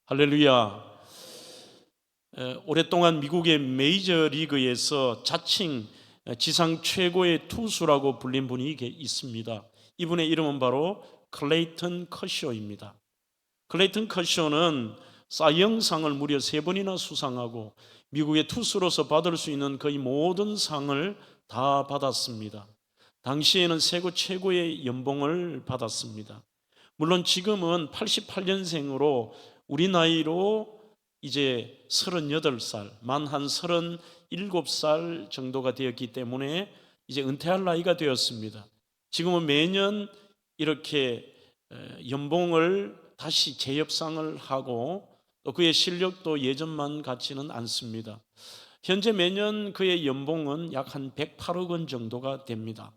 할렐루야. 오랫동안 미국의 메이저리그에서 자칭 지상 최고의 투수라고 불린 분이 있습니다. 이분의 이름은 바로 클레이턴 커쇼입니다. 클레이턴 커쇼는 사이영상을 무려 3번이나 수상하고 미국의 투수로서 받을 수 있는 거의 모든 상을 다 받았습니다. 당시에는 세계 최고의 연봉을 받았습니다. 물론 지금은 88년생으로 우리 나이로 이제 38살, 만 한 37살 정도가 되었기 때문에 이제 은퇴할 나이가 되었습니다. 지금은 매년 이렇게 연봉을 다시 재협상을 하고 또 그의 실력도 예전만 같지는 않습니다. 현재 매년 그의 연봉은 약 한 108억 원 정도가 됩니다.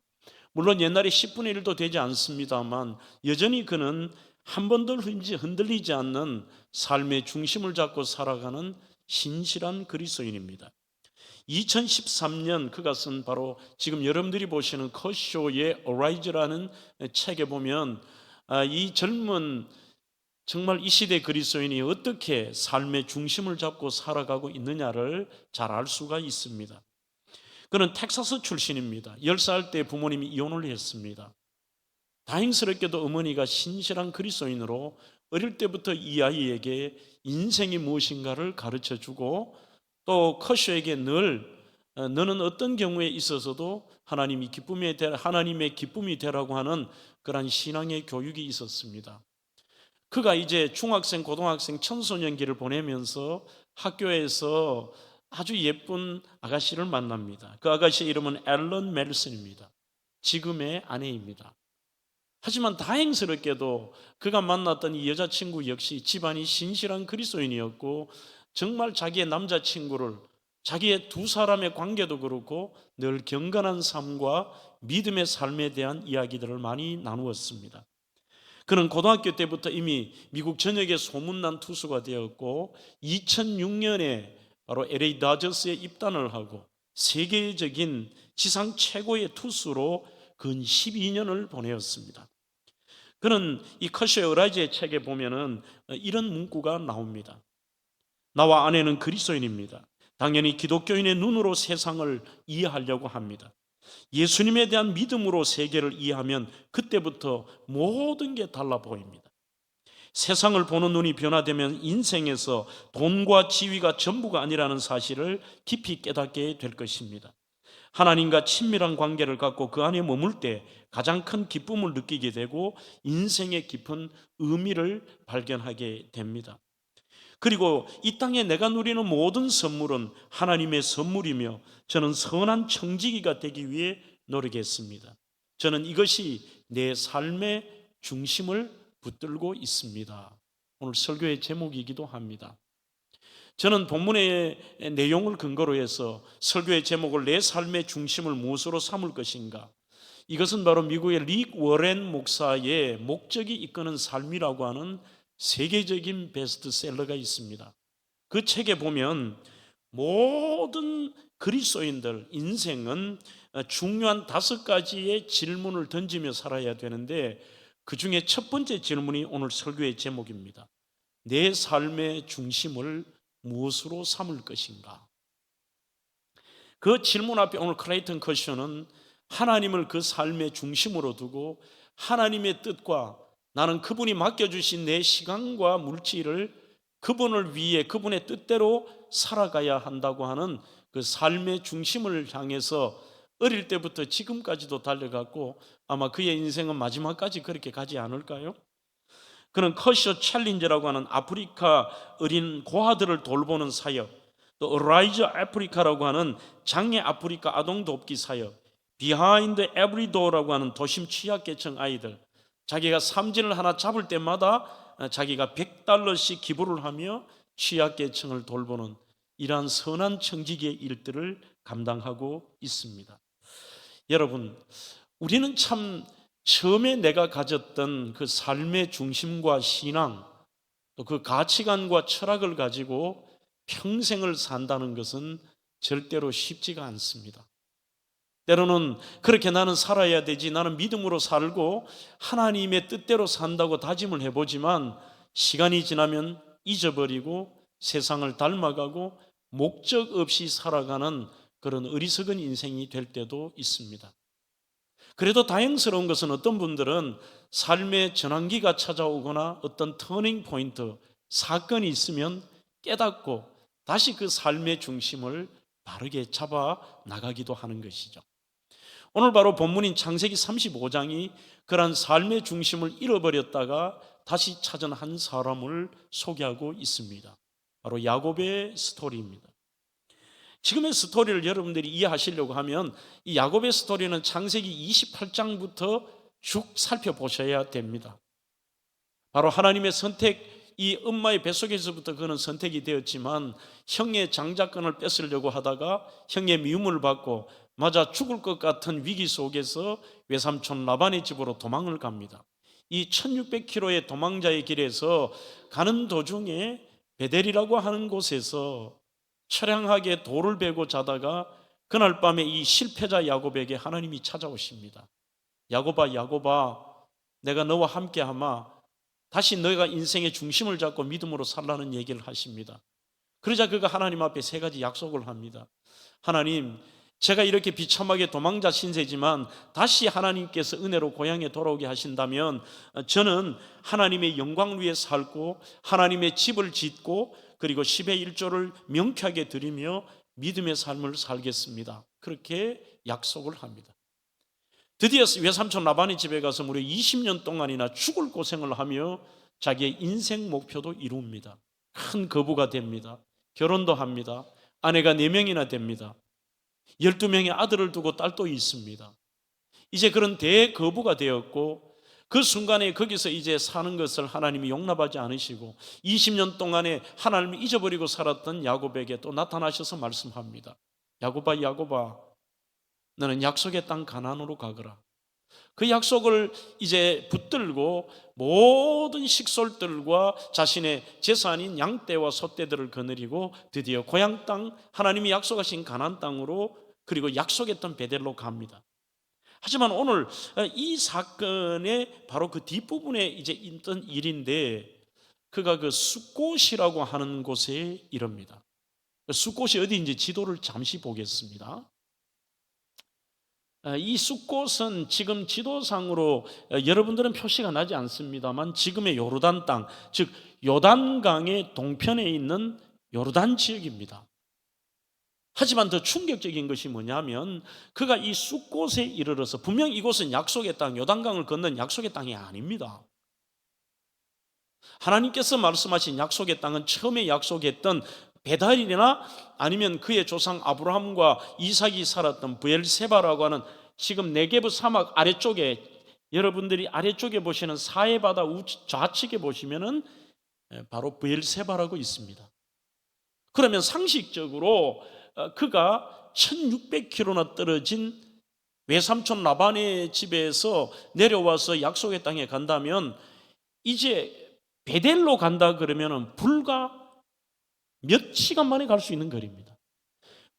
물론 옛날에 10분의 1도 되지 않습니다만 여전히 그는 한 번도 흔들리지 않는 삶의 중심을 잡고 살아가는 신실한 그리스도인입니다. 2013년 그가 쓴 바로 지금 여러분들이 보시는 커쇼의 Arise라는 책에 보면 이 젊은 정말 이 시대 그리스도인이 어떻게 삶의 중심을 잡고 살아가고 있느냐를 잘 알 수가 있습니다. 그는 텍사스 출신입니다. 10살 때 부모님이 이혼을 했습니다. 다행스럽게도 어머니가 신실한 그리스도인으로 어릴 때부터 이 아이에게 인생이 무엇인가를 가르쳐주고 또 커쇼에게 늘 너는 어떤 경우에 있어서도 하나님의 기쁨이 되라고 하는 그러한 신앙의 교육이 있었습니다. 그가 이제 중학생, 고등학생, 청소년기를 보내면서 학교에서 아주 예쁜 아가씨를 만납니다. 그 아가씨의 이름은 앨런 멜슨입니다. 지금의 아내입니다. 하지만 다행스럽게도 그가 만났던 이 여자친구 역시 집안이 신실한 그리스도인이었고 정말 자기의 남자친구를 자기의 두 사람의 관계도 그렇고 늘 경건한 삶과 믿음의 삶에 대한 이야기들을 많이 나누었습니다. 그는 고등학교 때부터 이미 미국 전역에 소문난 투수가 되었고 2006년에 바로 LA 다저스에 입단을 하고 세계적인 지상 최고의 투수로 근 12년을 보내었습니다. 그는 이 커쇼의 어라이즈의 책에 보면은 이런 문구가 나옵니다. 나와 아내는 그리스도인입니다. 당연히 기독교인의 눈으로 세상을 이해하려고 합니다. 예수님에 대한 믿음으로 세계를 이해하면 그때부터 모든 게 달라 보입니다. 세상을 보는 눈이 변화되면 인생에서 돈과 지위가 전부가 아니라는 사실을 깊이 깨닫게 될 것입니다. 하나님과 친밀한 관계를 갖고 그 안에 머물 때 가장 큰 기쁨을 느끼게 되고 인생의 깊은 의미를 발견하게 됩니다. 그리고 이 땅에 내가 누리는 모든 선물은 하나님의 선물이며 저는 선한 청지기가 되기 위해 노력했습니다. 저는 이것이 내 삶의 중심을 붙들고 있습니다. 오늘 설교의 제목이기도 합니다. 저는 본문의 내용을 근거로 해서 설교의 제목을 내 삶의 중심을 무엇으로 삼을 것인가, 이것은 바로 미국의 릭 워렌 목사의 목적이 이끄는 삶이라고 하는 세계적인 베스트셀러가 있습니다. 그 책에 보면 모든 그리스도인들 인생은 중요한 5가지의 질문을 던지며 살아야 되는데 그 중에 첫 번째 질문이 오늘 설교의 제목입니다. 내 삶의 중심을 무엇으로 삼을 것인가? 그 질문 앞에 오늘 클레이턴 커쇼는 하나님을 그 삶의 중심으로 두고 하나님의 뜻과 나는 그분이 맡겨주신 내 시간과 물질을 그분을 위해 그분의 뜻대로 살아가야 한다고 하는 그 삶의 중심을 향해서 어릴 때부터 지금까지도 달려갔고 아마 그의 인생은 마지막까지 그렇게 가지 않을까요? 그는 커쇼 챌린저라고 하는 아프리카 어린 고아들을 돌보는 사역, 또 어라이즈 아프리카라고 하는 장애 아프리카 아동 돕기 사역, 비하인드 에브리 도어라고 하는 도심 취약계층 아이들, 자기가 삼진을 하나 잡을 때마다 자기가 $100씩 기부를 하며 취약계층을 돌보는 이러한 선한 청지기의 일들을 감당하고 있습니다. 여러분, 우리는 참 처음에 내가 가졌던 그 삶의 중심과 신앙, 또 그 가치관과 철학을 가지고 평생을 산다는 것은 절대로 쉽지가 않습니다. 때로는 그렇게 나는 살아야 되지, 나는 믿음으로 살고 하나님의 뜻대로 산다고 다짐을 해보지만 시간이 지나면 잊어버리고 세상을 닮아가고 목적 없이 살아가는 그런 어리석은 인생이 될 때도 있습니다. 그래도 다행스러운 것은 어떤 분들은 삶의 전환기가 찾아오거나 어떤 터닝 포인트, 사건이 있으면 깨닫고 다시 그 삶의 중심을 바르게 잡아 나가기도 하는 것이죠. 오늘 바로 본문인 창세기 35장이 그러한 삶의 중심을 잃어버렸다가 다시 찾은 한 사람을 소개하고 있습니다. 바로 야곱의 스토리입니다. 지금의 스토리를 여러분들이 이해하시려고 하면 이 야곱의 스토리는 창세기 28장부터 쭉 살펴보셔야 됩니다. 바로 하나님의 선택, 이 엄마의 뱃속에서부터 그는 선택이 되었지만 형의 장자권을 뺏으려고 하다가 형의 미움을 받고 맞아 죽을 것 같은 위기 속에서 외삼촌 라반의 집으로 도망을 갑니다. 이 1600km의 도망자의 길에서 가는 도중에 베델이라고 하는 곳에서 처량하게 돌을 베고 자다가 그날 밤에 이 실패자 야곱에게 하나님이 찾아오십니다. 야곱아, 야곱아, 내가 너와 함께하마. 다시 너희가 인생의 중심을 잡고 믿음으로 살라는 얘기를 하십니다. 그러자 그가 하나님 앞에 세 가지 약속을 합니다. 하나님, 제가 이렇게 비참하게 도망자 신세지만 다시 하나님께서 은혜로 고향에 돌아오게 하신다면 저는 하나님의 영광 위에 살고 하나님의 집을 짓고 그리고 10의 1조를 명쾌하게 드리며 믿음의 삶을 살겠습니다. 그렇게 약속을 합니다. 드디어 외삼촌 라반의 집에 가서 무려 20년 동안이나 죽을 고생을 하며 자기의 인생 목표도 이룹니다. 큰 거부가 됩니다. 결혼도 합니다. 아내가 4명이나 됩니다. 12명의 아들을 두고 딸도 있습니다. 이제 그런 대거부가 되었고 그 순간에 거기서 이제 사는 것을 하나님이 용납하지 않으시고 20년 동안에 하나님을 잊어버리고 살았던 야곱에게 또 나타나셔서 말씀합니다. 야곱아, 야곱아, 너는 약속의 땅 가나안으로 가거라. 그 약속을 이제 붙들고 모든 식솔들과 자신의 재산인 양떼와 소떼들을 거느리고 드디어 고향 땅, 하나님이 약속하신 가나안 땅으로 그리고 약속했던 베델로 갑니다. 하지만 오늘 이 사건의 바로 그 뒷부분에 이제 있던 일인데 그가 그 숫곳이라고 하는 곳에 이릅니다. 숫곳이 어디인지 지도를 잠시 보겠습니다. 이 숫곳은 지금 지도상으로 여러분들은 표시가 나지 않습니다만 지금의 요르단 땅, 즉 요단강의 동편에 있는 요르단 지역입니다. 하지만 더 충격적인 것이 뭐냐면 그가 이 숫곳에 이르러서 분명 이곳은 약속의 땅, 요단강을 건넌 약속의 땅이 아닙니다. 하나님께서 말씀하신 약속의 땅은 처음에 약속했던 베달이나 아니면 그의 조상 아브라함과 이삭이 살았던 브엘세바라고 하는 지금 네게브 사막 아래쪽에 여러분들이 아래쪽에 보시는 사해바다 좌측에 보시면은 바로 브엘세바라고 있습니다. 그러면 상식적으로 그가 1600km나 떨어진 외삼촌 라반의 집에서 내려와서 약속의 땅에 간다면 이제 베델로 간다 그러면 불과 몇 시간 만에 갈 수 있는 거리입니다.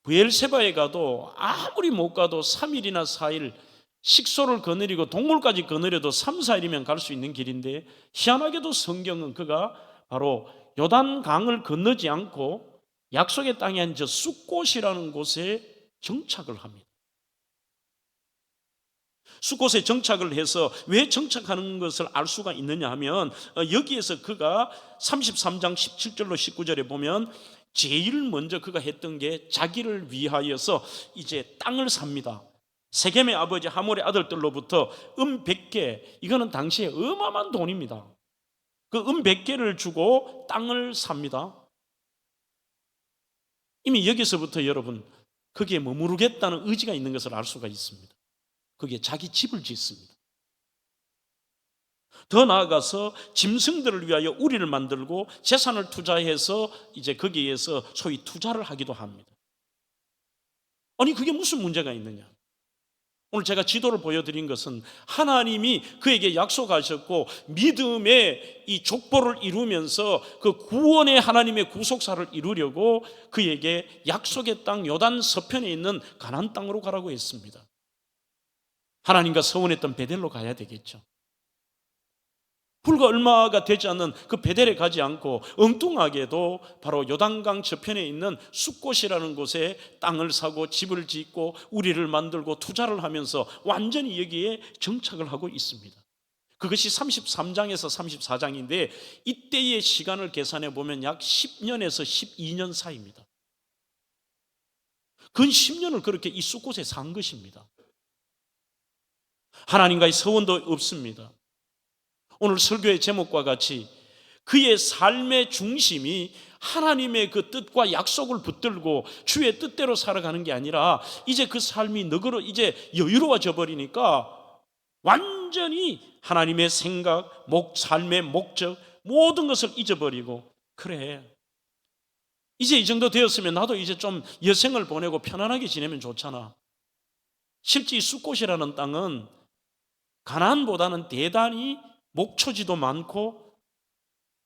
브엘세바에 가도 아무리 못 가도 3일이나 4일 식소를 거느리고 동물까지 거느려도 3, 4일이면 갈 수 있는 길인데 희한하게도 성경은 그가 바로 요단강을 건너지 않고 약속의 땅이 아닌 저 숫곳이라는 곳에 정착을 합니다. 숫곳에 정착을 해서 왜 정착하는 것을 알 수가 있느냐 하면 여기에서 그가 33장 17절로 19절에 보면 제일 먼저 그가 했던 게 자기를 위하여서 이제 땅을 삽니다. 세겜의 아버지 하몰의 아들들로부터 100개, 이거는 당시에 어마어마한 돈입니다. 그 100개를 주고 땅을 삽니다. 이미 여기서부터 여러분 거기에 머무르겠다는 의지가 있는 것을 알 수가 있습니다. 거기에 자기 집을 짓습니다. 더 나아가서 짐승들을 위하여 우리를 만들고 재산을 투자해서 이제 거기에서 소위 투자를 하기도 합니다. 아니 그게 무슨 문제가 있느냐? 오늘 제가 지도를 보여드린 것은 하나님이 그에게 약속하셨고 믿음의 이 족보를 이루면서 그 구원의 하나님의 구속사를 이루려고 그에게 약속의 땅 요단 서편에 있는 가나안 땅으로 가라고 했습니다. 하나님과 서원했던 베델로 가야 되겠죠. 불과 얼마가 되지 않는 그 베델에 가지 않고 엉뚱하게도 바로 요단강 저편에 있는 숫곳이라는 곳에 땅을 사고 집을 짓고 우리를 만들고 투자를 하면서 완전히 여기에 정착을 하고 있습니다. 그것이 33장에서 34장인데 이때의 시간을 계산해 보면 약 10년에서 12년 사이입니다. 근 10년을 그렇게 이 숫곳에 산 것입니다. 하나님과의 서원도 없습니다. 오늘 설교의 제목과 같이 그의 삶의 중심이 하나님의 그 뜻과 약속을 붙들고 주의 뜻대로 살아가는 게 아니라 이제 그 삶이 이제 여유로워져 버리니까 완전히 하나님의 생각, 삶의 목적 모든 것을 잊어버리고 그래 이제 이 정도 되었으면 나도 이제 좀 여생을 보내고 편안하게 지내면 좋잖아. 실제 이 숫곳이라는 땅은 가나안보다는 대단히 목초지도 많고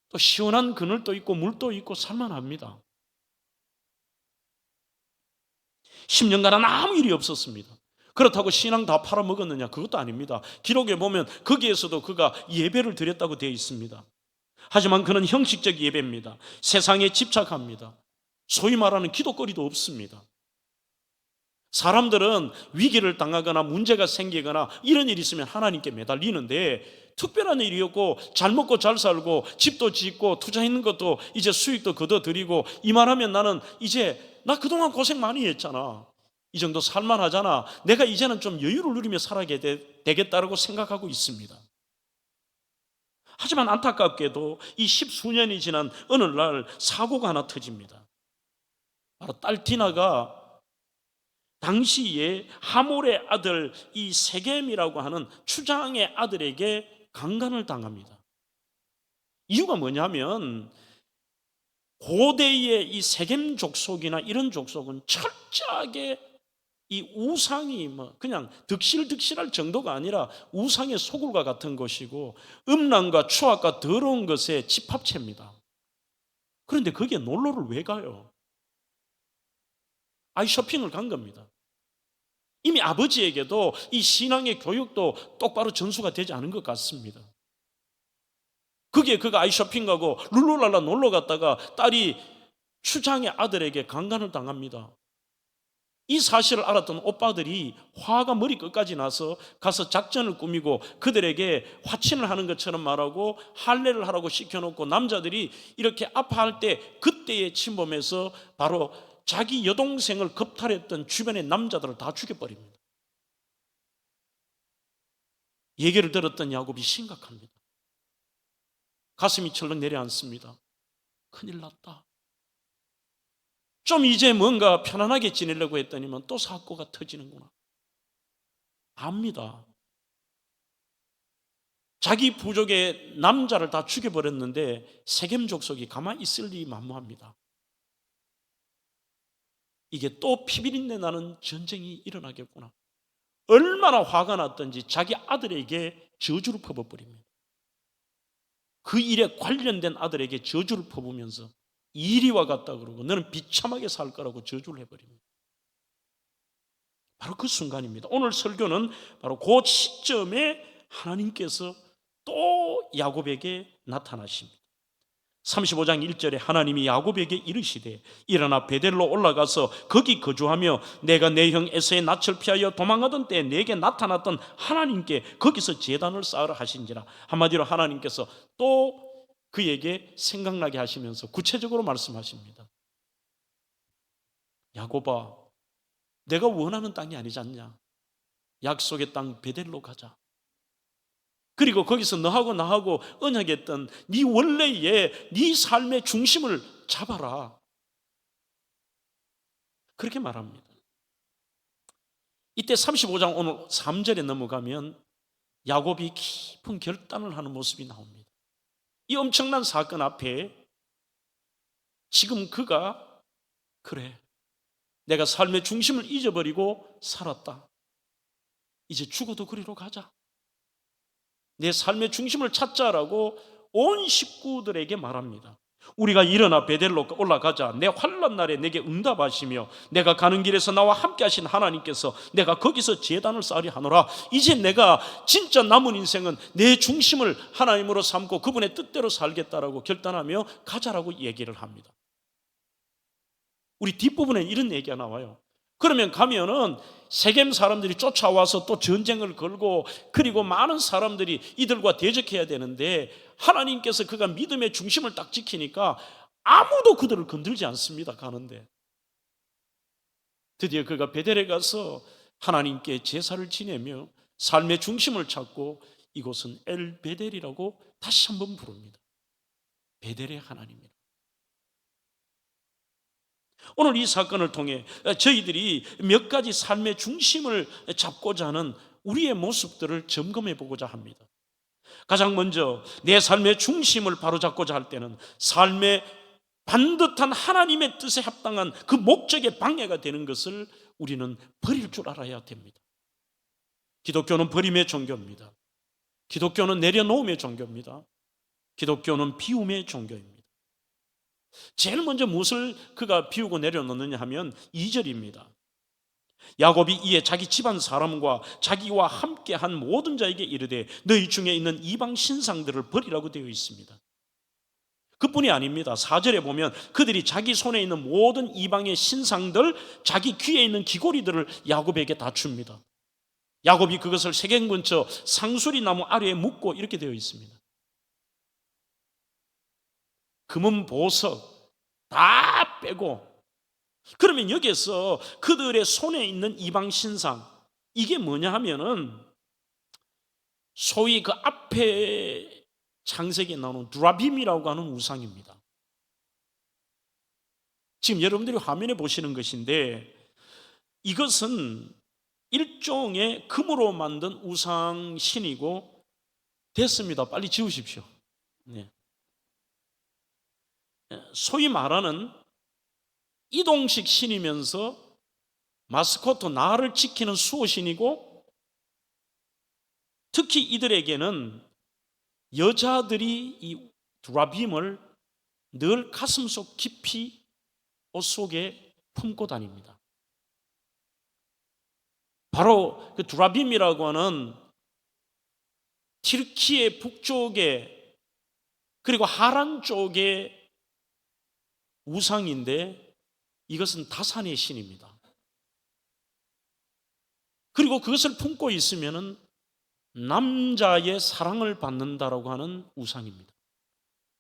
또 시원한 그늘도 있고 물도 있고 살만합니다. 10년간은 아무 일이 없었습니다. 그렇다고 신앙 다 팔아먹었느냐? 그것도 아닙니다. 기록에 보면 거기에서도 그가 예배를 드렸다고 되어 있습니다. 하지만 그는 형식적 예배입니다. 세상에 집착합니다. 소위 말하는 기도거리도 없습니다. 사람들은 위기를 당하거나 문제가 생기거나 이런 일이 있으면 하나님께 매달리는데 특별한 일이 없고 잘 먹고 잘 살고 집도 짓고 투자했는 것도 이제 수익도 거둬들이고 이만하면 나는 이제 나 그동안 고생 많이 했잖아. 이 정도 살만하잖아. 내가 이제는 좀 여유를 누리며 살아야 되겠다라고 생각하고 있습니다. 하지만 안타깝게도 이 10수년이 지난 어느 날 사고가 하나 터집니다. 바로 딸 디나가 당시에 하몰의 아들 이 세겜이라고 하는 추장의 아들에게 강간을 당합니다. 이유가 뭐냐면 고대의 이 세겜 족속이나 이런 족속은 철저하게 이 우상이 그냥 득실득실할 정도가 아니라 우상의 소굴과 같은 것이고 음란과 추악과 더러운 것의 집합체입니다. 그런데 거기에 놀러를 왜 가요? 아이 쇼핑을 간 겁니다. 이미 아버지에게도 이 신앙의 교육도 똑바로 전수가 되지 않은 것 같습니다. 그게 그가 아이 쇼핑 가고 룰루랄라 놀러 갔다가 딸이 추장의 아들에게 강간을 당합니다. 이 사실을 알았던 오빠들이 화가 머리끝까지 나서 가서 작전을 꾸미고 그들에게 화친을 하는 것처럼 말하고 할례를 하라고 시켜놓고 남자들이 이렇게 아파할 때 그때의 침범에서 바로 자기 여동생을 겁탈했던 주변의 남자들을 다 죽여버립니다. 얘기를 들었던 야곱이 심각합니다. 가슴이 철렁 내려앉습니다. 큰일 났다. 좀 이제 뭔가 편안하게 지내려고 했더니만 또 사고가 터지는구나. 압니다. 자기 부족의 남자를 다 죽여버렸는데 세겜 족속이 가만히 있을 리 만무합니다. 이게 또 피비린내 나는 전쟁이 일어나겠구나. 얼마나 화가 났던지 자기 아들에게 저주를 퍼부어버립니다. 그 일에 관련된 아들에게 저주를 퍼부으면서 이리와 갔다 그러고 너는 비참하게 살 거라고 저주를 해버립니다. 바로 그 순간입니다. 오늘 설교는 바로 그 시점에 하나님께서 또 야곱에게 나타나십니다. 35장 1절에 하나님이 야곱에게 이르시되 일어나 베델로 올라가서 거기 거주하며 내가 내 형 에서의 낯을 피하여 도망하던 때에 내게 나타났던 하나님께 거기서 제단을 쌓으라 하신지라. 한마디로 하나님께서 또 그에게 생각나게 하시면서 구체적으로 말씀하십니다. 야곱아, 내가 원하는 땅이 아니지 않냐? 약속의 땅 베델로 가자. 그리고 거기서 너하고 나하고 언약했던 네 원래의 네 삶의 중심을 잡아라. 그렇게 말합니다. 이때 35장 오늘 3절에 넘어가면 야곱이 깊은 결단을 하는 모습이 나옵니다. 이 엄청난 사건 앞에 지금 그가 그래, 내가 삶의 중심을 잊어버리고 살았다. 이제 죽어도 그리로 가자. 내 삶의 중심을 찾자라고 온 식구들에게 말합니다. 우리가 일어나 베델로 올라가자. 내 환난 날에 내게 응답하시며 내가 가는 길에서 나와 함께 하신 하나님께서 내가 거기서 제단을 쌓으리 하노라. 이제 내가 진짜 남은 인생은 내 중심을 하나님으로 삼고 그분의 뜻대로 살겠다라고 결단하며 가자라고 얘기를 합니다. 우리 뒷부분에 이런 얘기가 나와요. 그러면 가면은 세겜 사람들이 쫓아와서 또 전쟁을 걸고 그리고 많은 사람들이 이들과 대적해야 되는데 하나님께서 그가 믿음의 중심을 딱 지키니까 아무도 그들을 건들지 않습니다. 가는데 드디어 그가 베델에 가서 하나님께 제사를 지내며 삶의 중심을 찾고 이곳은 엘 베델이라고 다시 한번 부릅니다. 베델의 하나님이라. 오늘 이 사건을 통해 저희들이 몇 가지 삶의 중심을 잡고자 하는 우리의 모습들을 점검해 보고자 합니다. 가장 먼저 내 삶의 중심을 바로잡고자 할 때는 삶의 반듯한 하나님의 뜻에 합당한 그 목적에 방해가 되는 것을 우리는 버릴 줄 알아야 됩니다. 기독교는 버림의 종교입니다. 기독교는 내려놓음의 종교입니다. 기독교는 비움의 종교입니다. 제일 먼저 무엇을 그가 비우고 내려놓느냐 하면 2절입니다. 야곱이 이에 자기 집안 사람과 자기와 함께한 모든 자에게 이르되 너희 중에 있는 이방 신상들을 버리라고 되어 있습니다. 그뿐이 아닙니다. 4절에 보면 그들이 자기 손에 있는 모든 이방의 신상들, 자기 귀에 있는 귀고리들을 야곱에게 다 줍니다. 야곱이 그것을 세겜 근처 상수리 나무 아래에 묻고 이렇게 되어 있습니다. 금은 보석 다 빼고, 그러면 여기에서 그들의 손에 있는 이방 신상, 이게 뭐냐 하면은 소위 그 앞에 창세기에 나오는 드라빔이라고 하는 우상입니다. 지금 여러분들이 화면에 보시는 것인데 이것은 일종의 금으로 만든 우상신이고, 됐습니다. 빨리 지우십시오. 네. 소위 말하는 이동식 신이면서 마스코트 나를 지키는 수호신이고, 특히 이들에게는 여자들이 이 드라빔을 늘 가슴속 깊이 옷 속에 품고 다닙니다. 바로 그 드라빔이라고 하는 튀르키예 북쪽에 그리고 하란 쪽의 우상인데 이것은 다산의 신입니다. 그리고 그것을 품고 있으면은 남자의 사랑을 받는다라고 하는 우상입니다.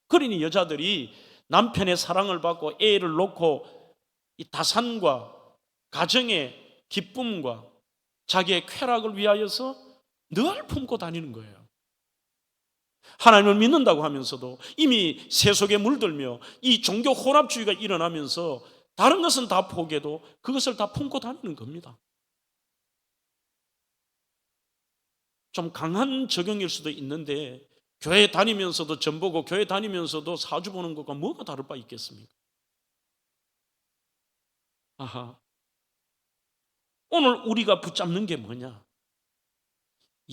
그러니 여자들이 남편의 사랑을 받고 애를 놓고 이 다산과 가정의 기쁨과 자기의 쾌락을 위하여서 늘 품고 다니는 거예요. 하나님을 믿는다고 하면서도 이미 세속에 물들며 이 종교 혼합주의가 일어나면서 다른 것은 다 포기해도 그것을 다 품고 다니는 겁니다. 좀 강한 적용일 수도 있는데 교회 다니면서도 점 보고 교회 다니면서도 사주 보는 것과 뭐가 다를 바 있겠습니까? 아하. 오늘 우리가 붙잡는 게 뭐냐?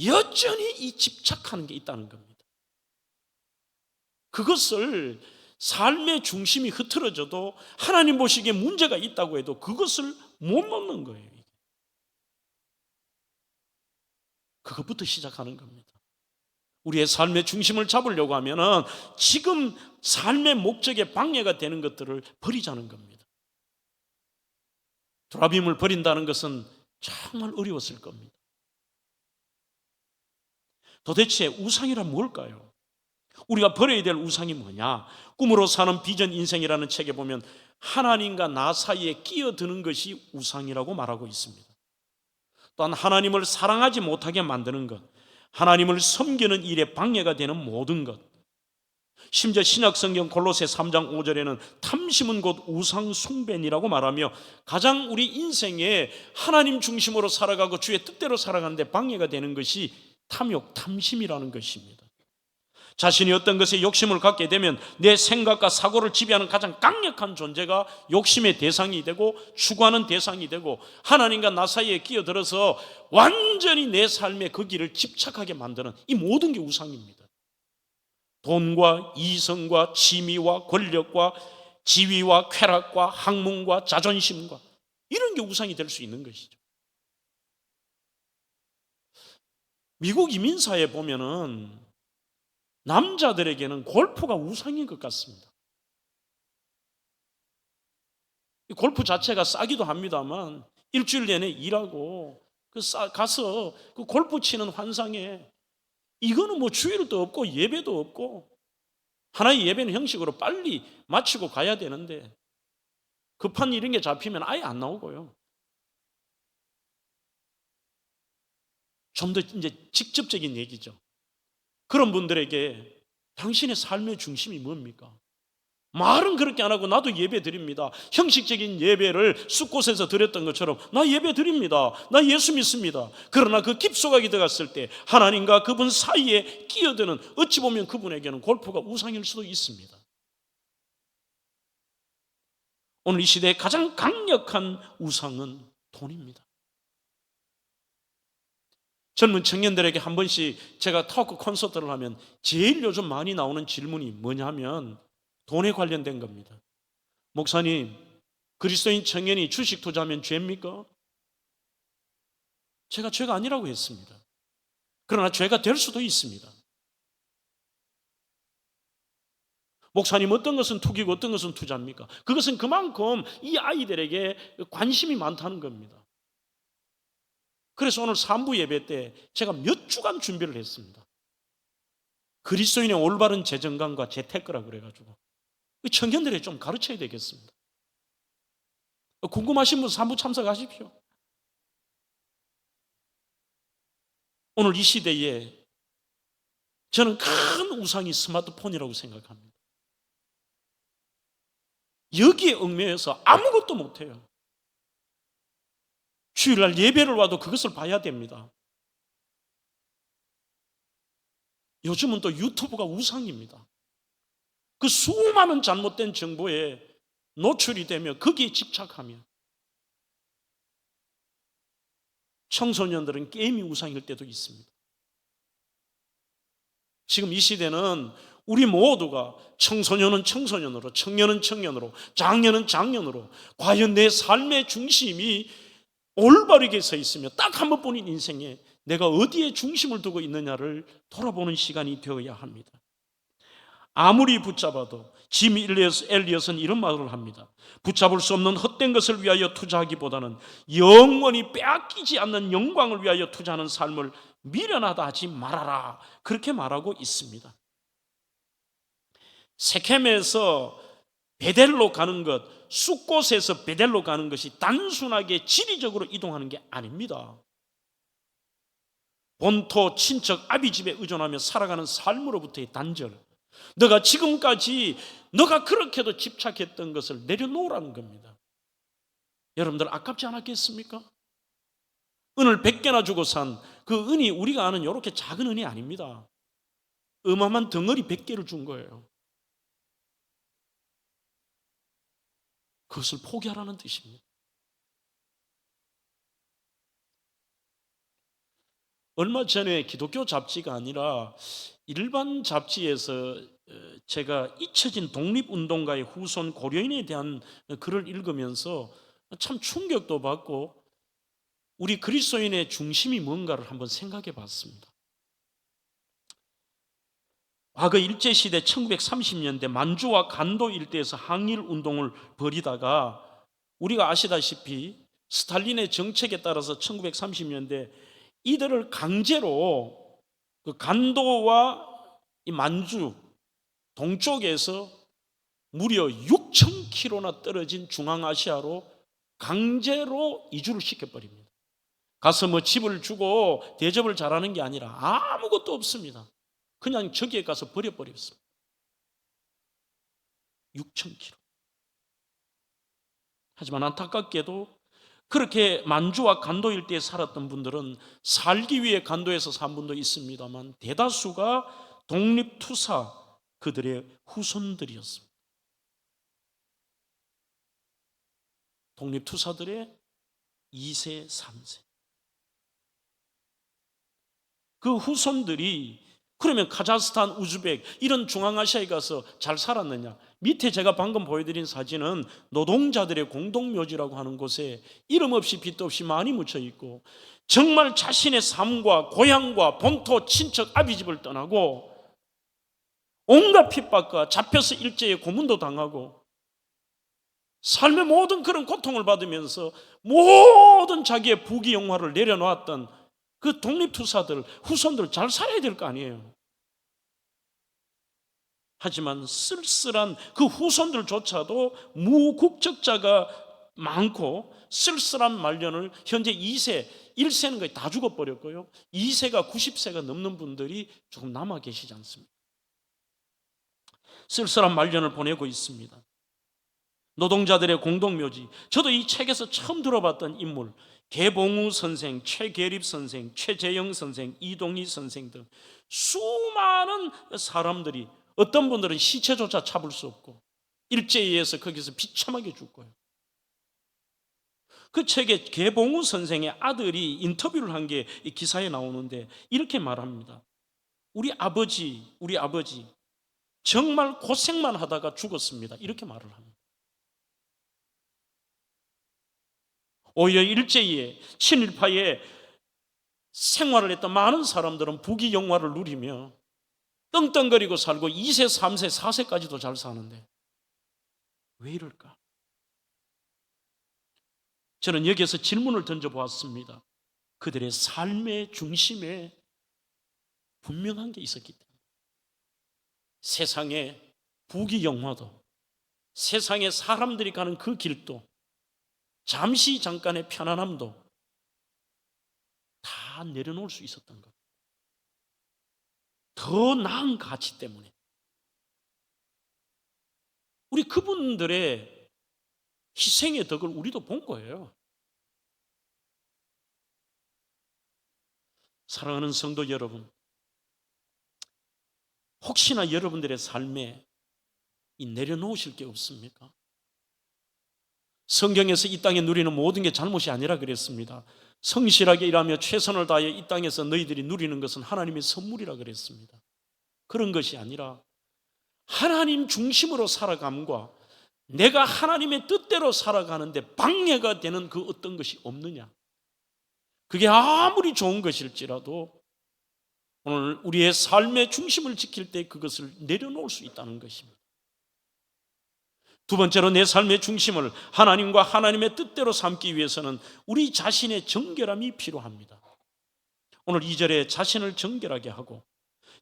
여전히 이 집착하는 게 있다는 겁니다. 그것을 삶의 중심이 흐트러져도 하나님 보시기에 문제가 있다고 해도 그것을 못 놓는 거예요. 그것부터 시작하는 겁니다. 우리의 삶의 중심을 잡으려고 하면은 지금 삶의 목적에 방해가 되는 것들을 버리자는 겁니다. 드라빔을 버린다는 것은 정말 어려웠을 겁니다. 도대체 우상이란 뭘까요? 우리가 버려야 될 우상이 뭐냐? 꿈으로 사는 비전 인생이라는 책에 보면 하나님과 나 사이에 끼어드는 것이 우상이라고 말하고 있습니다. 또한 하나님을 사랑하지 못하게 만드는 것, 하나님을 섬기는 일에 방해가 되는 모든 것, 심지어 신약성경 골로새 3장 5절에는 탐심은 곧 우상 숭배니라고 말하며 가장 우리 인생에 하나님 중심으로 살아가고 주의 뜻대로 살아가는데 방해가 되는 것이 탐욕, 탐심이라는 것입니다. 자신이 어떤 것에 욕심을 갖게 되면 내 생각과 사고를 지배하는 가장 강력한 존재가 욕심의 대상이 되고 추구하는 대상이 되고 하나님과 나 사이에 끼어들어서 완전히 내 삶의 그 길을 집착하게 만드는 이 모든 게 우상입니다. 돈과 이성과 취미와 권력과 지위와 쾌락과 학문과 자존심과 이런 게 우상이 될 수 있는 것이죠. 미국 이민사에 보면은 남자들에게는 골프가 우상인 것 같습니다. 골프 자체가 싸기도 합니다만 일주일 내내 일하고 가서 그 골프 치는 환상에 이거는 뭐 주일도 없고 예배도 없고 하나의 예배는 형식으로 빨리 마치고 가야 되는데 급한 이런 게 잡히면 아예 안 나오고요. 좀 더 이제 직접적인 얘기죠. 그런 분들에게 당신의 삶의 중심이 뭡니까? 말은 그렇게 안 하고 나도 예배 드립니다. 형식적인 예배를 숲곳에서 드렸던 것처럼 나 예배 드립니다. 나 예수 믿습니다. 그러나 그 깊숙하게 들어갔을 때 하나님과 그분 사이에 끼어드는 어찌 보면 그분에게는 골프가 우상일 수도 있습니다. 오늘 이 시대의 가장 강력한 우상은 돈입니다. 젊은 청년들에게 한 번씩 제가 토크 콘서트를 하면 제일 요즘 많이 나오는 질문이 뭐냐면 돈에 관련된 겁니다. 목사님, 그리스도인 청년이 주식 투자하면 죄입니까? 제가 죄가 아니라고 했습니다. 그러나 죄가 될 수도 있습니다. 목사님, 어떤 것은 투기고 어떤 것은 투자입니까? 그것은 그만큼 이 아이들에게 관심이 많다는 겁니다. 그래서 오늘 3부 예배 때 제가 몇 주간 준비를 했습니다. 그리스도인의 올바른 재정관과 재테크라고 그래가지고 청년들에게 좀 가르쳐야 되겠습니다. 궁금하신 분 3부 참석하십시오. 오늘 이 시대에 저는 큰 우상이 스마트폰이라고 생각합니다. 여기에 얽매여서 아무것도 못해요. 주일날 예배를 와도 그것을 봐야 됩니다. 요즘은 또 유튜브가 우상입니다. 그 수많은 잘못된 정보에 노출이 되며 거기에 집착하며 청소년들은 게임이 우상일 때도 있습니다. 지금 이 시대는 우리 모두가 청소년은 청소년으로, 청년은 청년으로, 장년은 장년으로 과연 내 삶의 중심이 올바르게 서 있으며 딱 한 번뿐인 인생에 내가 어디에 중심을 두고 있느냐를 돌아보는 시간이 되어야 합니다. 아무리 붙잡아도 짐 엘리엇은 이런 말을 합니다. 붙잡을 수 없는 헛된 것을 위하여 투자하기보다는 영원히 빼앗기지 않는 영광을 위하여 투자하는 삶을 미련하다 하지 말아라. 그렇게 말하고 있습니다. 세켐에서 베델로 가는 것, 숫곳에서 베델로 가는 것이 단순하게 지리적으로 이동하는 게 아닙니다. 본토, 친척, 아비 집에 의존하며 살아가는 삶으로부터의 단절, 너가 지금까지 너가 그렇게도 집착했던 것을 내려놓으라는 겁니다. 여러분들 아깝지 않았겠습니까? 은을 100개나 주고 산 그 은이 우리가 아는 이렇게 작은 은이 아닙니다. 어마어마한 덩어리 100개를 준 거예요. 그것을 포기하라는 뜻입니다. 얼마 전에 기독교 잡지가 아니라 일반 잡지에서 제가 잊혀진 독립운동가의 후손 고려인에 대한 글을 읽으면서 참 충격도 받고 우리 그리스도인의 중심이 뭔가를 한번 생각해 봤습니다. 과거 일제시대 1930년대 만주와 간도 일대에서 항일 운동을 벌이다가 우리가 아시다시피 스탈린의 정책에 따라서 1930년대 이들을 강제로 그 간도와 이 만주 동쪽에서 무려 6,000km나 떨어진 중앙아시아로 강제로 이주를 시켜버립니다. 가서 뭐 집을 주고 대접을 잘하는 게 아니라 아무것도 없습니다. 그냥 저기에 가서 버려버렸습니다. 6,000km. 하지만 안타깝게도 그렇게 만주와 간도 일대에 살았던 분들은 살기 위해 간도에서 산 분도 있습니다만 대다수가 독립투사 그들의 후손들이었습니다. 독립투사들의 2세, 3세. 그 후손들이 그러면 카자흐스탄, 우즈벡 이런 중앙아시아에 가서 잘 살았느냐? 밑에 제가 방금 보여드린 사진은 노동자들의 공동묘지라고 하는 곳에 이름 없이 빚도 없이 많이 묻혀 있고, 정말 자신의 삶과 고향과 본토, 친척, 아비집을 떠나고 온갖 핍박과 잡혀서 일제에 고문도 당하고 삶의 모든 그런 고통을 받으면서 모든 자기의 부귀영화를 내려놓았던 그 독립투사들, 후손들 잘 살아야 될 거 아니에요. 하지만 쓸쓸한 그 후손들조차도 무국적자가 많고 쓸쓸한 말년을 현재 2세, 1세는 거의 다 죽어버렸고요. 2세가 90세가 넘는 분들이 조금 남아 계시지 않습니다. 쓸쓸한 말년을 보내고 있습니다. 노동자들의 공동묘지. 저도 이 책에서 처음 들어봤던 인물, 개봉우 선생, 최계립 선생, 최재영 선생, 이동희 선생 등 수많은 사람들이, 어떤 분들은 시체조차 잡을 수 없고 일제에 의해서 거기서 비참하게 죽고요. 그 책에 개봉우 선생의 아들이 인터뷰를 한 게 이 기사에 나오는데 이렇게 말합니다. 우리 아버지 정말 고생만 하다가 죽었습니다. 이렇게 말을 합니다. 오히려 일제에 친일파에 생활을 했던 많은 사람들은 부귀영화를 누리며 떵떵거리고 살고 2세, 3세, 4세까지도 잘 사는데 왜 이럴까? 저는 여기에서 질문을 던져보았습니다. 그들의 삶의 중심에 분명한 게 있었기 때문에. 세상의 부귀영화도, 세상에 사람들이 가는 그 길도, 잠시 잠깐의 편안함도 다 내려놓을 수 있었던 것. 더 나은 가치 때문에. 우리 그분들의 희생의 덕을 우리도 본 거예요. 사랑하는 성도 여러분, 혹시나 여러분들의 삶에 이 내려놓으실 게 없습니까? 성경에서 이 땅에 누리는 모든 게 잘못이 아니라 그랬습니다. 성실하게 일하며 최선을 다해 이 땅에서 너희들이 누리는 것은 하나님의 선물이라 그랬습니다. 그런 것이 아니라 하나님 중심으로 살아감과 내가 하나님의 뜻대로 살아가는데 방해가 되는 그 어떤 것이 없느냐. 그게 아무리 좋은 것일지라도 오늘 우리의 삶의 중심을 지킬 때 그것을 내려놓을 수 있다는 것입니다. 두 번째로 내 삶의 중심을 하나님과 하나님의 뜻대로 삼기 위해서는 우리 자신의 정결함이 필요합니다. 오늘 2절에 자신을 정결하게 하고,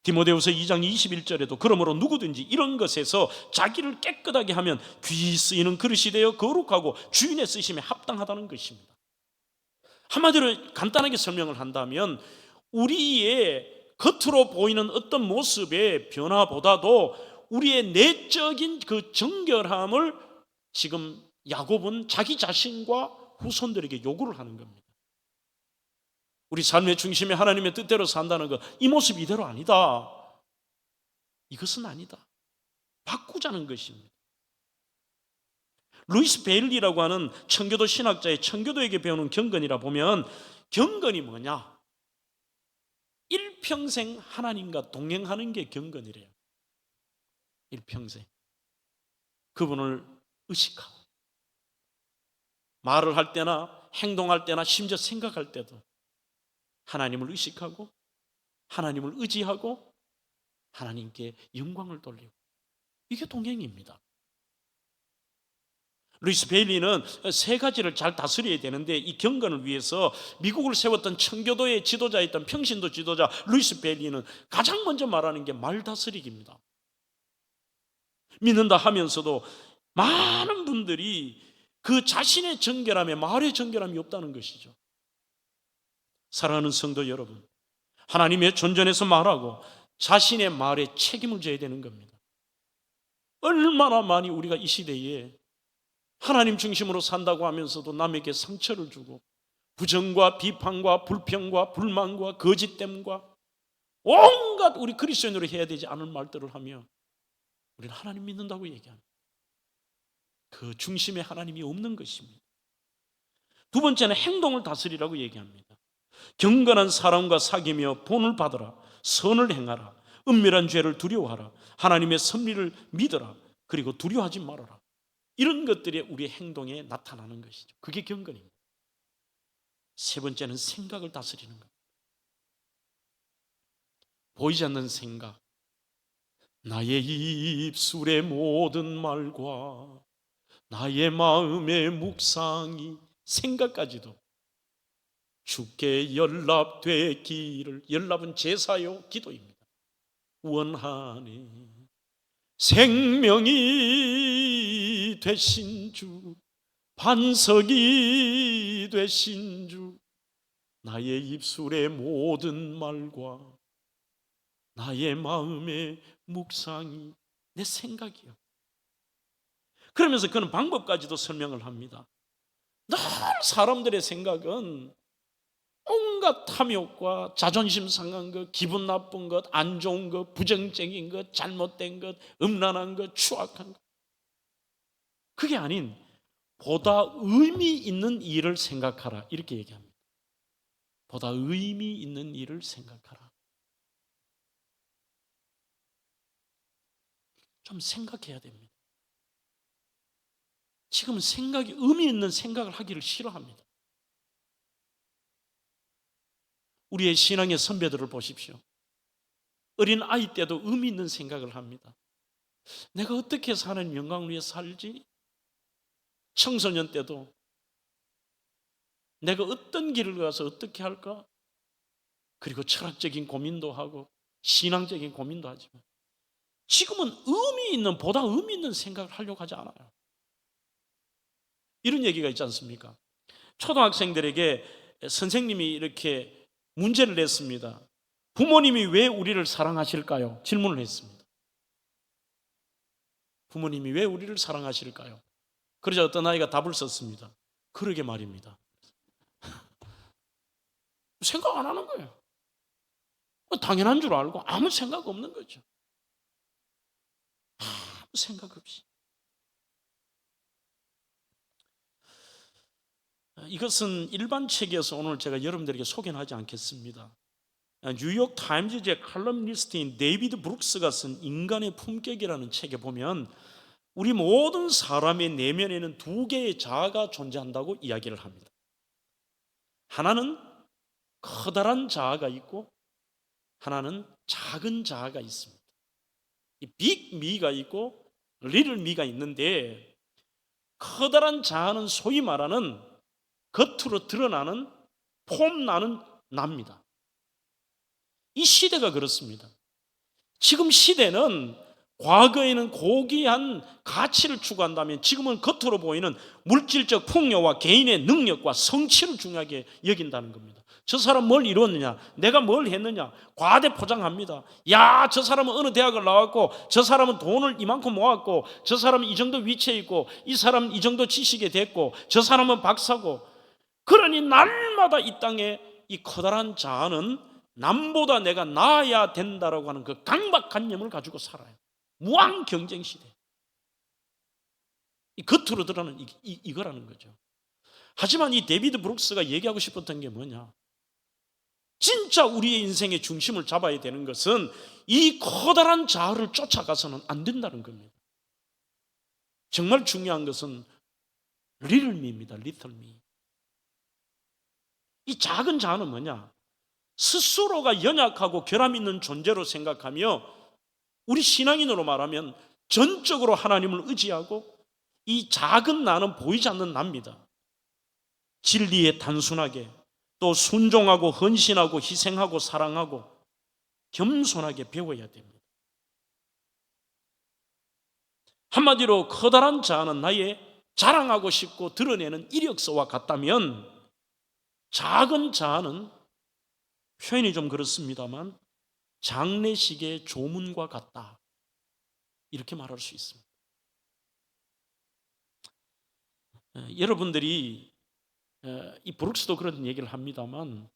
디모데후서 2장 21절에도 그러므로 누구든지 이런 것에서 자기를 깨끗하게 하면 귀히 쓰이는 그릇이 되어 거룩하고 주인의 쓰심에 합당하다는 것입니다. 한마디로 간단하게 설명을 한다면 우리의 겉으로 보이는 어떤 모습의 변화보다도 우리의 내적인 그 정결함을 지금 야곱은 자기 자신과 후손들에게 요구를 하는 겁니다. 우리 삶의 중심에 하나님의 뜻대로 산다는 것, 이 모습 이대로 아니다. 이것은 아니다. 바꾸자는 것입니다. 루이스 베일리라고 하는 청교도 신학자의 청교도에게 배우는 경건이라 보면, 경건이 뭐냐? 일평생 하나님과 동행하는 게 경건이래요. 일평생 그분을 의식하고, 말을 할 때나 행동할 때나 심지어 생각할 때도 하나님을 의식하고 하나님을 의지하고 하나님께 영광을 돌리고, 이게 동행입니다. 루이스 베일리는 세 가지를 잘 다스려야 되는데 이 경건을 위해서 미국을 세웠던 청교도의 지도자였던 평신도 지도자 루이스 베일리는 가장 먼저 말하는 게 말 다스리기입니다. 믿는다 하면서도 많은 분들이 그 자신의 정결함에 말의 정결함이 없다는 것이죠. 사랑하는 성도 여러분, 하나님의 존전에서 말하고 자신의 말에 책임을 져야 되는 겁니다. 얼마나 많이 우리가 이 시대에 하나님 중심으로 산다고 하면서도 남에게 상처를 주고 부정과 비판과 불평과 불만과 거짓됨과 온갖 우리 그리스도인으로 해야 되지 않을 말들을 하며 우리는 하나님 믿는다고 얘기합니다. 그 중심에 하나님이 없는 것입니다. 두 번째는 행동을 다스리라고 얘기합니다. 경건한 사람과 사귀며 본을 받으라. 선을 행하라. 은밀한 죄를 두려워하라. 하나님의 섭리를 믿어라. 그리고 두려워하지 말아라. 이런 것들이 우리의 행동에 나타나는 것이죠. 그게 경건입니다. 세 번째는 생각을 다스리는 겁니다. 보이지 않는 생각, 나의 입술의 모든 말과 나의 마음의 묵상이, 생각까지도 주께 연락되기를, 연락은 제사요 기도입니다, 원하네. 생명이 되신 주, 반석이 되신 주, 나의 입술의 모든 말과 나의 마음의 묵상이, 내 생각이요. 그러면서 그는 방법까지도 설명을 합니다. 늘 사람들의 생각은 온갖 탐욕과 자존심 상한 것, 기분 나쁜 것, 안 좋은 것, 부정적인 것, 잘못된 것, 음란한 것, 추악한 것, 그게 아닌 보다 의미 있는 일을 생각하라, 이렇게 얘기합니다. 보다 의미 있는 일을 생각하라. 좀 생각해야 됩니다. 지금 생각이, 의미 있는 생각을 하기를 싫어합니다. 우리의 신앙의 선배들을 보십시오. 어린 아이 때도 의미 있는 생각을 합니다. 내가 어떻게 해서 하나님 영광을 위해 살지? 청소년 때도 내가 어떤 길을 가서 어떻게 할까? 그리고 철학적인 고민도 하고 신앙적인 고민도 하지만 지금은 의미 있는, 보다 의미 있는 생각을 하려고 하지 않아요. 이런 얘기가 있지 않습니까? 초등학생들에게 선생님이 이렇게 문제를 냈습니다. 부모님이 왜 우리를 사랑하실까요? 질문을 했습니다. 부모님이 왜 우리를 사랑하실까요? 그러자 어떤 아이가 답을 썼습니다. 그러게 말입니다. 생각 안 하는 거예요. 당연한 줄 알고 아무 생각 없는 거죠. 아무 생각 없이. 이것은 일반 책에서 오늘 제가 여러분들에게 소개는 하지 않겠습니다. 뉴욕 타임즈의 칼럼니스트인 데이비드 브룩스가 쓴 인간의 품격이라는 책에 보면 우리 모든 사람의 내면에는 두 개의 자아가 존재한다고 이야기를 합니다. 하나는 커다란 자아가 있고 하나는 작은 자아가 있습니다. 이 빅 미가 있고 리틀 미가 있는데, 커다란 자아는 소위 말하는 겉으로 드러나는 폼나는 납니다. 이 시대가 그렇습니다. 지금 시대는, 과거에는 고귀한 가치를 추구한다면 지금은 겉으로 보이는 물질적 풍요와 개인의 능력과 성취를 중요하게 여긴다는 겁니다. 저 사람 뭘 이뤘느냐, 내가 뭘 했느냐, 과대 포장합니다. 야, 저 사람은 어느 대학을 나왔고, 저 사람은 돈을 이만큼 모았고, 저 사람은 이 정도 위치에 있고, 이 사람은 이 정도 지식이 됐고, 저 사람은 박사고. 그러니 날마다 이 땅에 이 커다란 자아는 남보다 내가 나아야 된다라고 하는 그 강박관념을 가지고 살아요. 무한 경쟁 시대. 이 겉으로 드러나는 이거라는 거죠. 하지만 이 데이비드 브룩스가 얘기하고 싶었던 게 뭐냐? 진짜 우리의 인생의 중심을 잡아야 되는 것은 이 커다란 자아를 쫓아가서는 안 된다는 겁니다. 정말 중요한 것은 little me입니다. little me. 이 작은 자아는 뭐냐? 스스로가 연약하고 결함 있는 존재로 생각하며, 우리 신앙인으로 말하면 전적으로 하나님을 의지하고, 이 작은 나는 보이지 않는 나입니다. 진리에 단순하게, 또 순종하고 헌신하고 희생하고 사랑하고 겸손하게 배워야 됩니다. 한마디로 커다란 자아는 나의 자랑하고 싶고 드러내는 이력서와 같다면, 작은 자아는 표현이 좀 그렇습니다만 장례식의 조문과 같다, 이렇게 말할 수 있습니다. 여러분들이 이 브룩스도 그런 얘기를 합니다만,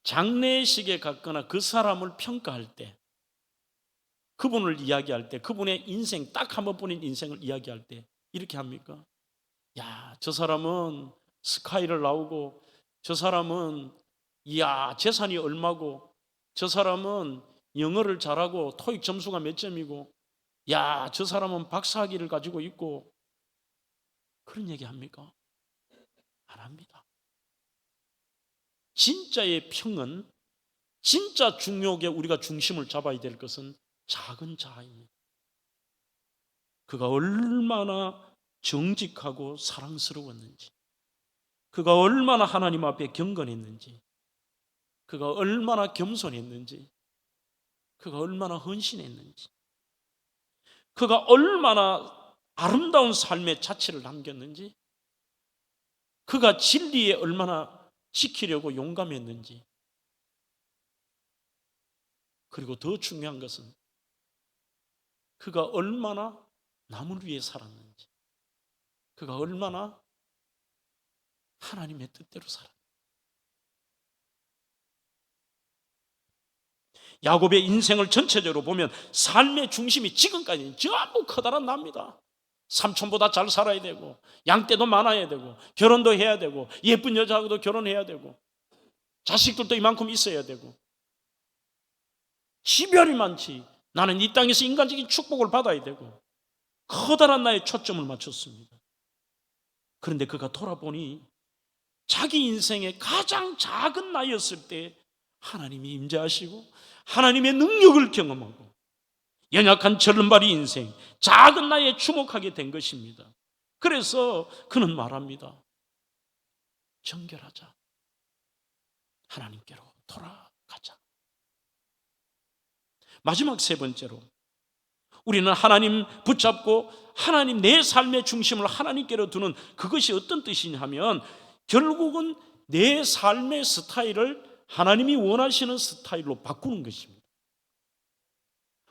장례식에 갔거나 그 사람을 평가할 때, 그분을 이야기할 때, 그분의 인생, 딱 한 번뿐인 인생을 이야기할 때 이렇게 합니까? 야, 저 사람은 스카이를 나오고, 저 사람은 이야 재산이 얼마고, 저 사람은 영어를 잘하고 토익 점수가 몇 점이고, 야, 저 사람은 박사학위를 가지고 있고, 그런 얘기 합니까? 안 합니다. 진짜의 평은, 진짜 중요하게 우리가 중심을 잡아야 될 것은 작은 자아입니다. 그가 얼마나 정직하고 사랑스러웠는지, 그가 얼마나 하나님 앞에 경건했는지, 그가 얼마나 겸손했는지, 그가 얼마나 헌신했는지, 그가 얼마나 아름다운 삶의 자취를 남겼는지, 그가 진리에 얼마나 지키려고 용감했는지, 그리고 더 중요한 것은 그가 얼마나 남을 위해 살았는지, 그가 얼마나 하나님의 뜻대로 살았는지. 야곱의 인생을 전체적으로 보면 삶의 중심이 지금까지는 전부 커다란 납니다. 삼촌보다 잘 살아야 되고, 양떼도 많아야 되고, 결혼도 해야 되고, 예쁜 여자하고도 결혼해야 되고, 자식들도 이만큼 있어야 되고, 지별이 많지. 나는 이 땅에서 인간적인 축복을 받아야 되고, 커다란 나의 초점을 맞췄습니다. 그런데 그가 돌아보니 자기 인생의 가장 작은 나이였을 때 하나님이 임재하시고 하나님의 능력을 경험하고 연약한 절름발이 인생, 작은 나이에 주목하게 된 것입니다. 그래서 그는 말합니다. 정결하자. 하나님께로 돌아가자. 마지막 세 번째로, 우리는 하나님 붙잡고 하나님, 내 삶의 중심을 하나님께로 두는 그것이 어떤 뜻이냐 하면, 결국은 내 삶의 스타일을 하나님이 원하시는 스타일로 바꾸는 것입니다.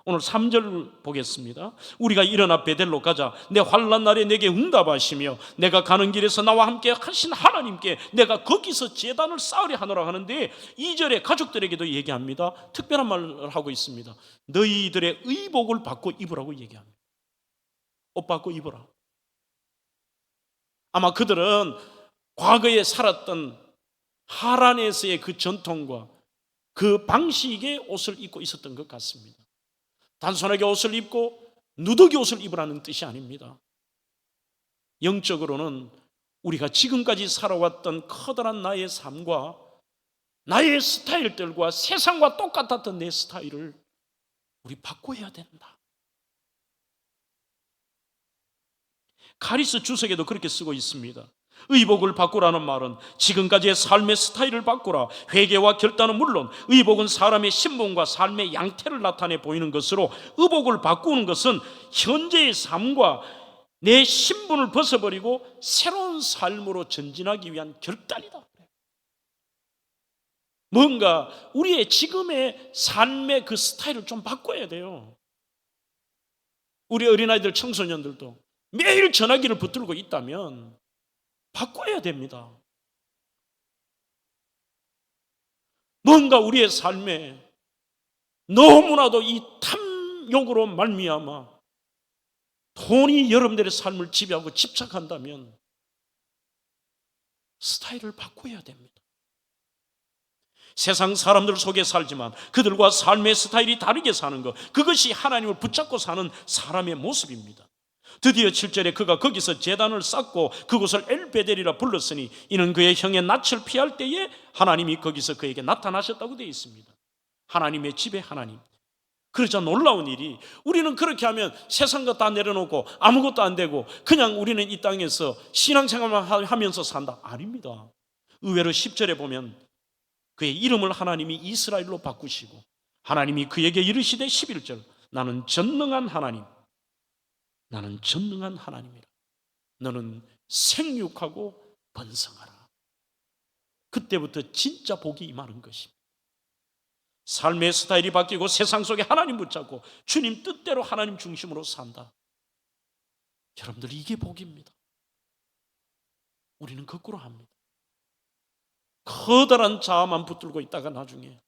오늘 3절 보겠습니다. 우리가 일어나 베델로 가자. 내 환난 날에 내게 응답하시며 내가 가는 길에서 나와 함께 하신 하나님께 내가 거기서 제단을 쌓으려 하노라 하는데, 2절에 가족들에게도 얘기합니다. 특별한 말을 하고 있습니다. 너희들의 의복을 받고 입으라고 얘기합니다. 옷 받고 입어라. 아마 그들은 과거에 살았던 하란에서의 그 전통과 그 방식의 옷을 입고 있었던 것 같습니다. 단순하게 옷을 입고 누더기 옷을 입으라는 뜻이 아닙니다. 영적으로는 우리가 지금까지 살아왔던 커다란 나의 삶과 나의 스타일들과 세상과 똑같았던 내 스타일을 우리 바꿔야 된다. 카리스 주석에도 그렇게 쓰고 있습니다. 의복을 바꾸라는 말은 지금까지의 삶의 스타일을 바꾸라. 회개와 결단은 물론 의복은 사람의 신분과 삶의 양태를 나타내 보이는 것으로, 의복을 바꾸는 것은 현재의 삶과 내 신분을 벗어버리고 새로운 삶으로 전진하기 위한 결단이다. 뭔가 우리의 지금의 삶의 그 스타일을 좀 바꿔야 돼요. 우리 어린아이들, 청소년들도 매일 전화기를 붙들고 있다면 바꿔야 됩니다. 뭔가 우리의 삶에 너무나도 이 탐욕으로 말미암아 돈이 여러분들의 삶을 지배하고 집착한다면 스타일을 바꿔야 됩니다. 세상 사람들 속에 살지만 그들과 삶의 스타일이 다르게 사는 것, 그것이 하나님을 붙잡고 사는 사람의 모습입니다. 드디어 7절에 그가 거기서 제단을 쌓고 그곳을 엘베델이라 불렀으니 이는 그의 형의 낯을 피할 때에 하나님이 거기서 그에게 나타나셨다고 되어 있습니다. 하나님의 집에 하나님. 그러자 놀라운 일이, 우리는 그렇게 하면 세상 것 다 내려놓고 아무것도 안 되고 그냥 우리는 이 땅에서 신앙생활만 하면서 산다. 아닙니다. 의외로 10절에 보면 그의 이름을 하나님이 이스라엘로 바꾸시고 하나님이 그에게 이르시되 11절 나는 전능한 하나님, 나는 전능한 하나님이라. 너는 생육하고 번성하라. 그때부터 진짜 복이 임하는 것입니다. 삶의 스타일이 바뀌고 세상 속에 하나님 붙잡고 주님 뜻대로 하나님 중심으로 산다. 여러분들, 이게 복입니다. 우리는 거꾸로 합니다. 커다란 자아만 붙들고 있다가 나중에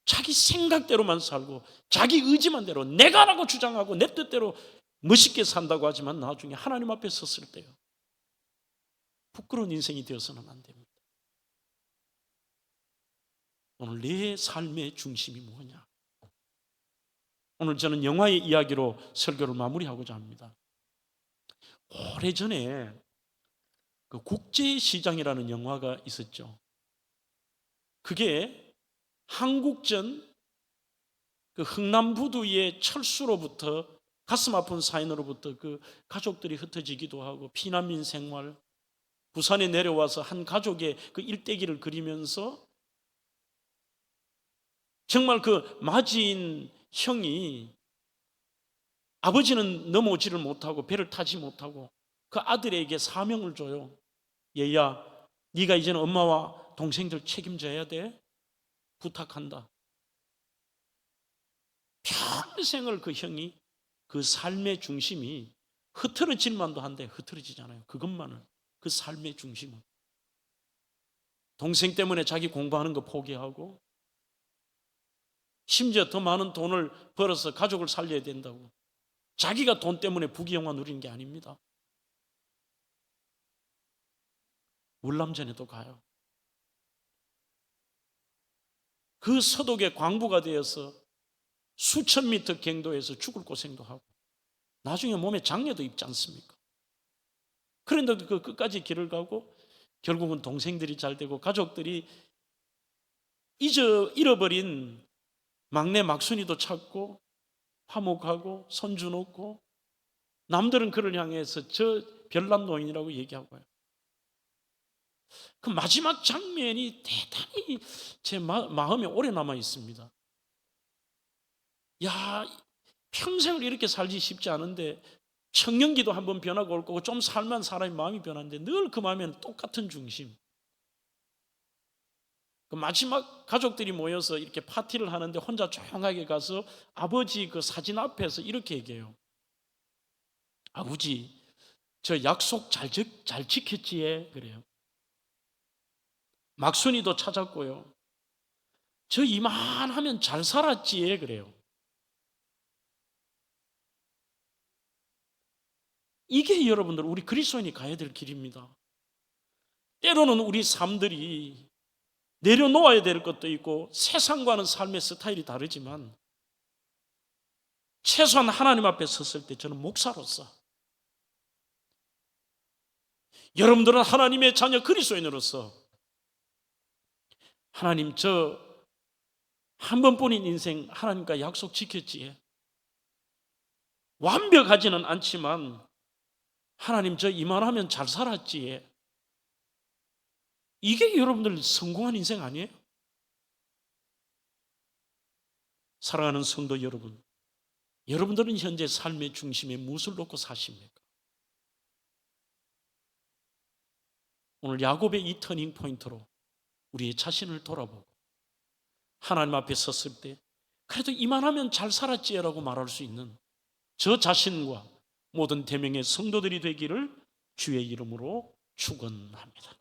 자기 생각대로만 살고 자기 의지만 대로 내가라고 주장하고 내 뜻대로 멋있게 산다고 하지만 나중에 하나님 앞에 섰을 때요, 부끄러운 인생이 되어서는 안 됩니다. 오늘 내 삶의 중심이 뭐냐? 오늘 저는 영화의 이야기로 설교를 마무리하고자 합니다. 오래전에 그 국제시장이라는 영화가 있었죠. 그게 한국전 그 흥남부두의 철수로부터 가슴 아픈 사인으로부터 그 가족들이 흩어지기도 하고 피난민 생활, 부산에 내려와서 한 가족의 그 일대기를 그리면서 정말 그 맞이인 형이 아버지는 넘어오지를 못하고 배를 타지 못하고 그 아들에게 사명을 줘요. 얘야, 네가 이제는 엄마와 동생들 책임져야 돼. 부탁한다. 평생을 그 형이 그 삶의 중심이 흐트러질만도 한데 흐트러지잖아요. 그것만은, 그 삶의 중심은 동생 때문에 자기 공부하는 거 포기하고 심지어 더 많은 돈을 벌어서 가족을 살려야 된다고. 자기가 돈 때문에 부귀영화 누리는 게 아닙니다. 월남전에도 가요. 그 서독의 광부가 되어서 수천 미터 경도에서 죽을 고생도 하고 나중에 몸에 장애도 입지 않습니까? 그런데도 그 끝까지 길을 가고 결국은 동생들이 잘 되고 가족들이 잃어버린 막내 막순이도 찾고 화목하고 손주 놓고, 남들은 그를 향해서 저 별난 노인이라고 얘기하고요. 그 마지막 장면이 대단히 제 마음에 오래 남아 있습니다. 야, 평생을 이렇게 살기 쉽지 않은데 청년기도 한번 변화가 올 거고 좀 살면 사람의 마음이 변하는데 늘 그 마음에는 똑같은 중심. 그 마지막 가족들이 모여서 이렇게 파티를 하는데 혼자 조용하게 가서 아버지 그 사진 앞에서 이렇게 얘기해요. 아버지, 저 약속 잘 지켰지에? 그래요. 막순이도 찾았고요. 저 이만하면 잘 살았지에? 그래요. 이게 여러분들 우리 그리스도인이 가야 될 길입니다. 때로는 우리 삶들이 내려놓아야 될 것도 있고 세상과는 삶의 스타일이 다르지만 최소한 하나님 앞에 섰을 때 저는 목사로서, 여러분들은 하나님의 자녀 그리스도인으로서 하나님, 저 한 번뿐인 인생 하나님과 약속 지켰지에? 완벽하지는 않지만 하나님, 저 이만하면 잘 살았지에? 이게 여러분들 성공한 인생 아니에요? 사랑하는 성도 여러분, 여러분들은 현재 삶의 중심에 무엇을 놓고 사십니까? 오늘 야곱의 이 터닝 포인트로 우리의 자신을 돌아보고 하나님 앞에 섰을 때 그래도 이만하면 잘 살았지라고 말할 수 있는 저 자신과 모든 대명의 성도들이 되기를 주의 이름으로 축원합니다.